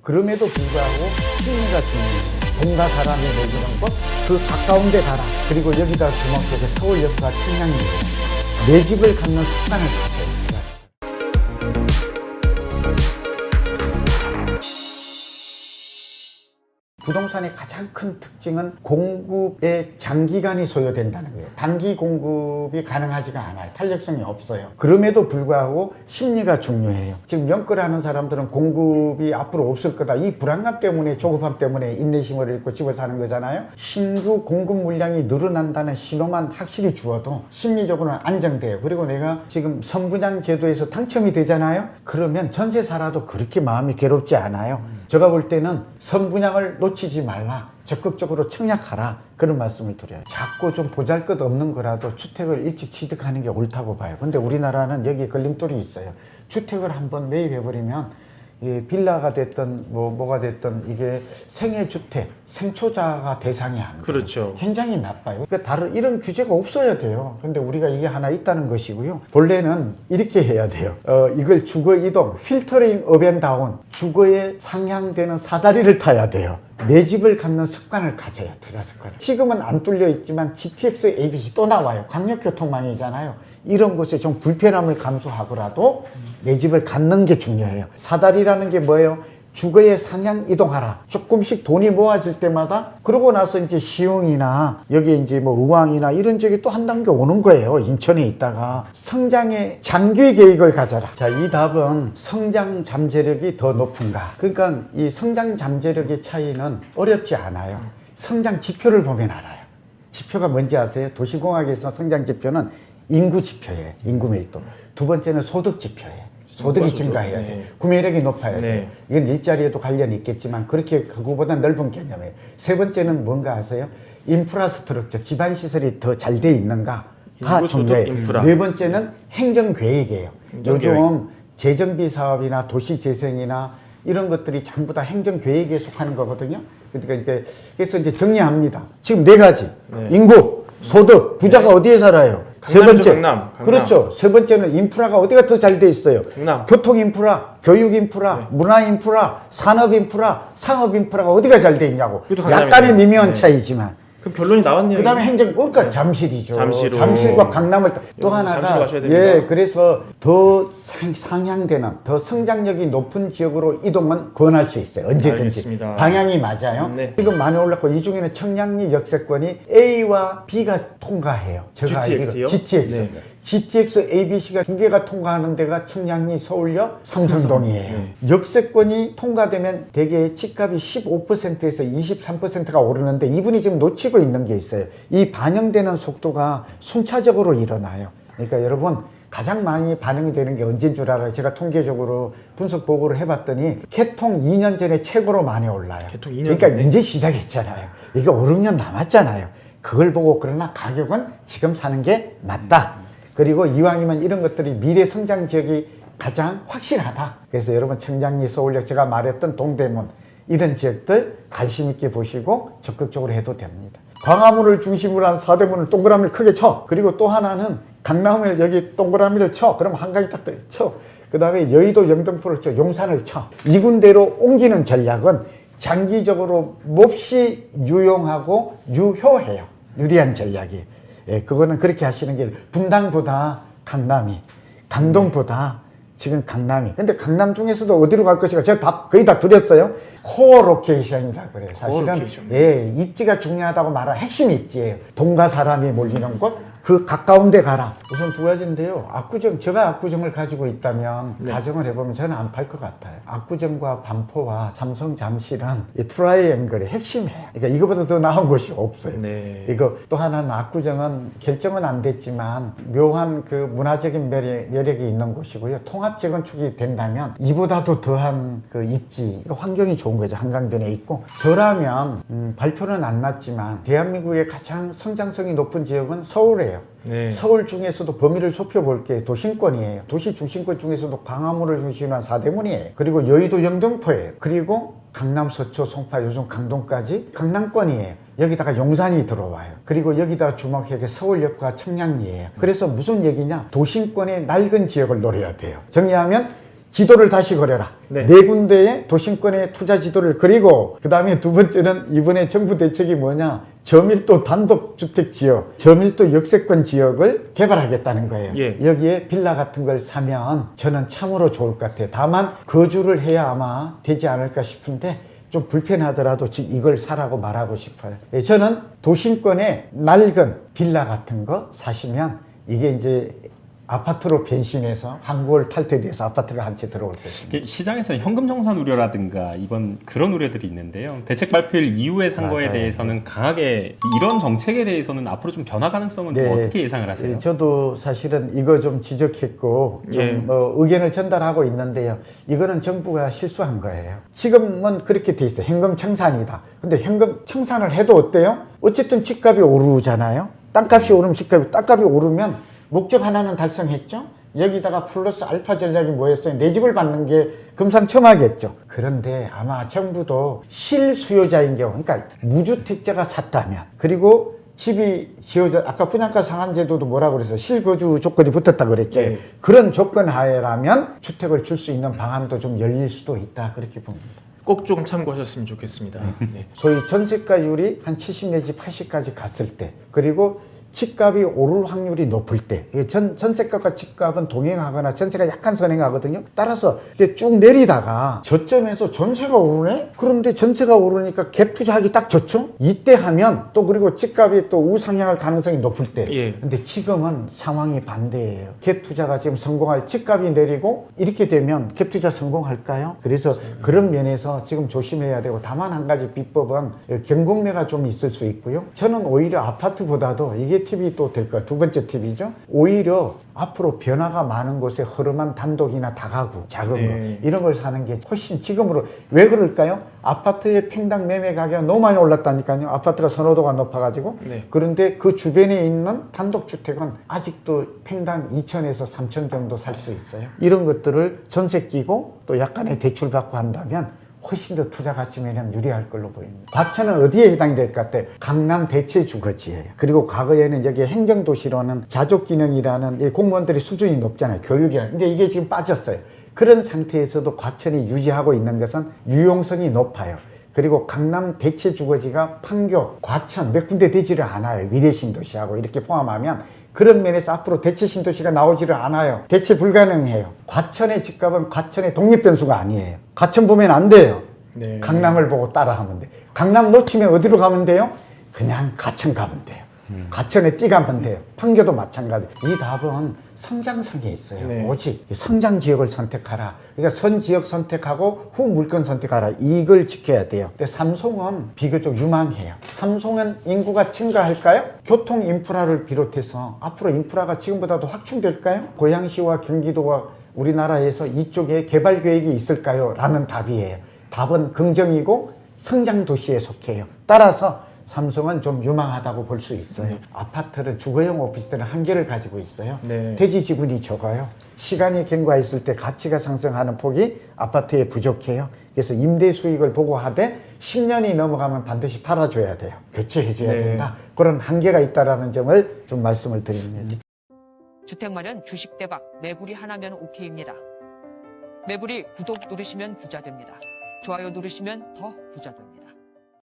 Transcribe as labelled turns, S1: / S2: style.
S1: 그럼에도 불구하고 심리가 중요해요. 동가 사람이 모이는 곳, 그 가까운 데 가라. 그리고 여기다 주목해서 서울역과 청량리에 내 집을 갖는 습관을 가져요. 부동산의 가장 큰 특징은 공급의 장기간이 소요된다는 거예요. 단기 공급이 가능하지가 않아요. 탄력성이 없어요. 그럼에도 불구하고 심리가 중요해요. 지금 연끌하는 사람들은 공급이 앞으로 없을 거다. 이 불안감 때문에, 조급함 때문에 인내심을 잃고 집을 사는 거잖아요. 신규 공급 물량이 늘어난다는 신호만 확실히 주어도 심리적으로는 안정돼요. 그리고 내가 지금 선분양 제도에서 당첨이 되잖아요. 그러면 전세 살아도 그렇게 마음이 괴롭지 않아요. 제가 볼 때는 선분양을 놓치지 말라. 적극적으로 청약하라. 그런 말씀을 드려요. 자꾸 좀 보잘것없는 거라도 주택을 일찍 취득하는 게 옳다고 봐요. 근데 우리나라는 여기 걸림돌이 있어요. 주택을 한번 매입해버리면 이 빌라가 됐든 뭐가 됐든 이게 생애주택, 생초자가 대상이 안 돼요.
S2: 그렇죠.
S1: 굉장히 나빠요. 그러니까 다른 이런 규제가 없어야 돼요. 근데 우리가 이게 하나 있다는 것이고요. 본래는 이렇게 해야 돼요. 이걸 주거 이동, 필터링 업앤다운, 주거에 상향되는 사다리를 타야 돼요. 내 집을 갖는 습관을 가져요. 투자 습관. 지금은 안 뚫려 있지만 GTX, ABC 또 나와요. 광역교통망이잖아요. 이런 곳에 좀 불편함을 감수하고라도 내 집을 갖는 게 중요해요. 사다리라는 게 뭐예요? 주거에 상향 이동하라. 조금씩 돈이 모아질 때마다 그러고 나서 이제 시흥이나 여기 이제 뭐 의왕이나 이런 쪽에 또 한 단계 오는 거예요. 인천에 있다가 성장의 장기 계획을 가져라. 자, 이 답은 성장 잠재력이 더 높은가? 그러니까 이 성장 잠재력의 차이는 어렵지 않아요. 성장 지표를 보면 알아요. 지표가 뭔지 아세요? 도시공학에서 성장 지표는 인구 지표예요. 인구 밀도. 두 번째는 소득 지표예요. 소득이 증가해야 돼. 구매력이 높아야 돼. 이건 일자리에도 관련이 있겠지만 그렇게 그거보다 넓은 개념이에요. 세 번째는 뭔가 아세요? 인프라스트럭처, 기반시설이 더 잘 돼 있는가? 중요해요.
S2: 인프라.
S1: 네 번째는 행정계획이에요.
S2: 행정계획.
S1: 요즘 재정비 사업이나 도시재생이나 이런 것들이 전부 다 행정계획에 속하는 거거든요. 그러니까 그래서 이제 정리합니다. 지금 네 가지. 인구, 소득, 부자가 어디에 살아요? 세 번째.
S2: 강남.
S1: 그렇죠. 세 번째는 인프라가 어디가 더 잘 돼 있어요?
S2: 강남.
S1: 교통 인프라, 교육 인프라, 문화 인프라, 산업 인프라, 상업 인프라가 어디가 잘 돼 있냐고. 약간의 미묘한 차이지만.
S2: 그럼 결론이 나왔네요.
S1: 그 다음에 행정, 그러니까 잠실이죠.
S2: 잠실로.
S1: 잠실과 강남을 또 하나가,
S2: 잠실 가셔야 됩니다.
S1: 예, 그래서 더 상향되는, 더 성장력이 높은 지역으로 이동은 권할 수 있어요. 언제든지.
S2: 알겠습니다.
S1: 방향이 맞아요. 지금 많이 올랐고, 이 중에는 청량리 역세권이 A와 B가 통과해요. 제가
S2: GTX요?
S1: GTX. GTX ABC가 두 개가 통과하는 데가 청량리, 서울역, 삼성동이에요. 역세권이 통과되면 대개 집값이 15%에서 23%가 오르는데 이분이 지금 놓치고 있는 게 있어요. 이 반영되는 속도가 순차적으로 일어나요. 그러니까 여러분 가장 많이 반응이 되는 게 언제인 줄 알아요? 제가 통계적으로 분석 보고를 해봤더니 개통 2년 전에 최고로 많이 올라요.
S2: 개통 2년
S1: 그러니까
S2: 전에?
S1: 이제 시작했잖아요. 이게 5, 6년 남았잖아요. 그걸 보고 그러나 가격은 지금 사는 게 맞다. 그리고 이왕이면 이런 것들이 미래 성장 지역이 가장 확실하다. 그래서 여러분 청량리, 서울역, 제가 말했던 동대문 이런 지역들 관심 있게 보시고 적극적으로 해도 됩니다. 광화문을 중심으로 한 사대문을 동그라미를 크게 쳐. 그리고 또 하나는 강남을 여기 동그라미를 쳐. 그럼 한가위 딱 쳐. 그 다음에 여의도 영등포를 쳐. 용산을 쳐. 이 군데로 옮기는 전략은 장기적으로 몹시 유용하고 유효해요. 유리한 전략이에요. 예, 그거는 그렇게 하시는 게 분당보다 강남이, 강동보다 지금 강남이. 근데 강남 중에서도 어디로 갈 것인가? 제가 답 거의 다 드렸어요. 코어 로케이션이라고 그래요. 사실은
S2: 로케이션.
S1: 예, 입지가 중요하다고 말한 핵심 입지예요. 동가 사람이 몰리는 곳, 그 가까운 데 가라. 우선 두 가지인데요. 압구정, 제가 압구정을 가지고 있다면 가정을 해보면 저는 안 팔 것 같아요. 압구정과 반포와 삼성 잠실은 이 트라이앵글의 핵심이에요. 그러니까 이거보다 더 나은 곳이 없어요. 이거 또 하나는 압구정은 결정은 안 됐지만 묘한 그 문화적인 매력이 있는 곳이고요. 통합 재건축이 된다면 이보다도 더한 그 입지, 환경이 좋은 거죠. 한강변에 있고. 저라면 발표는 안 났지만 대한민국의 가장 성장성이 높은 지역은 서울이에요. 서울 중에서도 범위를 좁혀볼게 도심권이에요. 도시 중심권 중에서도 광화문을 중심으로 한 사대문이에요. 그리고 여의도 영등포예요. 그리고 강남, 서초, 송파, 요즘 강동까지 강남권이에요. 여기다가 용산이 들어와요. 그리고 여기다가 주목하게 서울역과 청량리예요. 그래서 무슨 얘기냐? 도심권의 낡은 지역을 노려야 돼요. 정리하면 지도를 다시 그려라.
S2: 네.
S1: 네 군데의 도심권의 투자 지도를 그리고 그 다음에 두 번째는 이번에 정부 대책이 뭐냐, 저밀도 단독주택 지역, 저밀도 역세권 지역을 개발하겠다는 거예요.
S2: 예.
S1: 여기에 빌라 같은 걸 사면 저는 참으로 좋을 것 같아요. 다만 거주를 해야 아마 되지 않을까 싶은데 좀 불편하더라도 지금 이걸 사라고 말하고 싶어요. 예, 저는 도심권에 낡은 빌라 같은 거 사시면 이게 이제 아파트로 변신해서 광고를 탈퇴돼서 아파트가 한 채 들어올 것입니다.
S3: 시장에서 현금 정산 우려라든가 이번 그런 우려들이 있는데요. 대책 발표일 이후에 산 거에
S1: 맞아요.
S3: 대해서는 강하게 이런 정책에 대해서는 앞으로 좀 변화 가능성은 좀 어떻게 예상을 하세요?
S1: 예, 저도 사실은 이거 좀 지적했고 좀
S2: 예.
S1: 의견을 전달하고 있는데요. 이거는 정부가 실수한 거예요. 지금은 그렇게 돼 있어요. 현금 청산이다. 근데 현금 청산을 해도 어때요? 어쨌든 집값이 오르잖아요. 땅값이 오르면 땅값이 오르면 목적 하나는 달성했죠. 여기다가 플러스 알파 전략이 뭐였어요? 내 집을 받는 게 금상첨화겠죠. 그런데 아마 정부도 실수요자인 경우, 그러니까 무주택자가 샀다면, 그리고 집이 지어져, 아까 분양가 상한제도도 뭐라고 그랬어요? 실거주 조건이 붙었다 그랬죠.
S2: 네.
S1: 그런 조건 하에라면 주택을 줄 수 있는 방안도 좀 열릴 수도 있다, 그렇게 봅니다.
S2: 꼭 좀 참고하셨으면 좋겠습니다. 네.
S1: 소위 전세가율이 한 70 내지 80까지 갔을 때, 그리고 집값이 오를 확률이 높을 때, 전세값과 집값은 동행하거나 전세가 약간 선행하거든요. 따라서 이게 쭉 내리다가 저점에서 전세가 오르네? 그런데 전세가 오르니까 갭 투자하기 딱 좋죠? 이때 하면 또 그리고 집값이 또 우상향할 가능성이 높을 때.
S2: 예.
S1: 근데 지금은 상황이 반대예요. 갭 투자가 지금 성공할, 집값이 내리고 이렇게 되면 갭 투자 성공할까요? 그래서 그런 면에서 지금 조심해야 되고, 다만 한 가지 비법은 경공매가 좀 있을 수 있고요. 저는 오히려 아파트보다도 이게 팁이 또 될 거예요. 두 번째 팁이죠. 오히려 앞으로 변화가 많은 곳에 허름한 단독이나 다가구, 작은
S2: 네.
S1: 거 이런 걸 사는 게 훨씬 지금으로. 왜 그럴까요? 아파트의 평당 매매 가격이 너무 많이 올랐다니까요. 아파트가 선호도가 높아가지고.
S2: 네.
S1: 그런데 그 주변에 있는 단독주택은 아직도 평당 2천에서 3천 정도 살 수 있어요. 이런 것들을 전세 끼고 또 약간의 대출 받고 한다면 훨씬 더 투자 가치면은 유리할 걸로 보입니다. 과천은 어디에 해당이 될 것 같아요? 강남 대체 주거지예요. 그리고 과거에는 여기 행정도시로는 자족기능이라는 이 공무원들이 수준이 높잖아요. 교육이나. 근데 이게 지금 빠졌어요. 그런 상태에서도 과천이 유지하고 있는 것은 유용성이 높아요. 그리고 강남 대체 주거지가 판교, 과천 몇 군데 되지를 않아요. 미래 신도시하고 이렇게 포함하면 그런 면에서 앞으로 대체 신도시가 나오지를 않아요. 대체 불가능해요. 과천의 집값은 과천의 독립변수가 아니에요. 과천 보면 안 돼요.
S2: 네.
S1: 강남을 보고 따라하면 돼요. 강남 놓치면 어디로 가면 돼요? 그냥 과천 가면 돼요. 과천에 뛰가면 돼요. 판교도 마찬가지. 이 답은 성장성에 있어요.
S2: 네.
S1: 오직 성장 지역을 선택하라. 그러니까 선 지역 선택하고 후 물건 선택하라. 이걸 지켜야 돼요. 근데 삼송은 비교적 유망해요. 삼송은 인구가 증가할까요? 교통 인프라를 비롯해서 앞으로 인프라가 지금보다도 확충될까요? 고양시와 경기도와 우리나라에서 이쪽에 개발 계획이 있을까요? 라는 답이에요. 답은 긍정이고 성장 도시에 속해요. 따라서 삼성은 좀 유망하다고 볼 수 있어요. 아파트는 주거용 오피스텔은 한계를 가지고 있어요.
S2: 네.
S1: 대지 지분이 적어요. 시간이 경과했을 때 가치가 상승하는 폭이 아파트에 부족해요. 그래서 임대 수익을 보고하되 10년이 넘어가면 반드시 팔아줘야 돼요. 교체해줘야
S2: 네.
S1: 된다. 그런 한계가 있다는 점을 좀 말씀을 드립니다.
S4: 주택 마련 주식 대박 매불이 하나면 오케이입니다. 매불이 구독 누르시면 부자 됩니다. 좋아요 누르시면 더 부자 됩니다.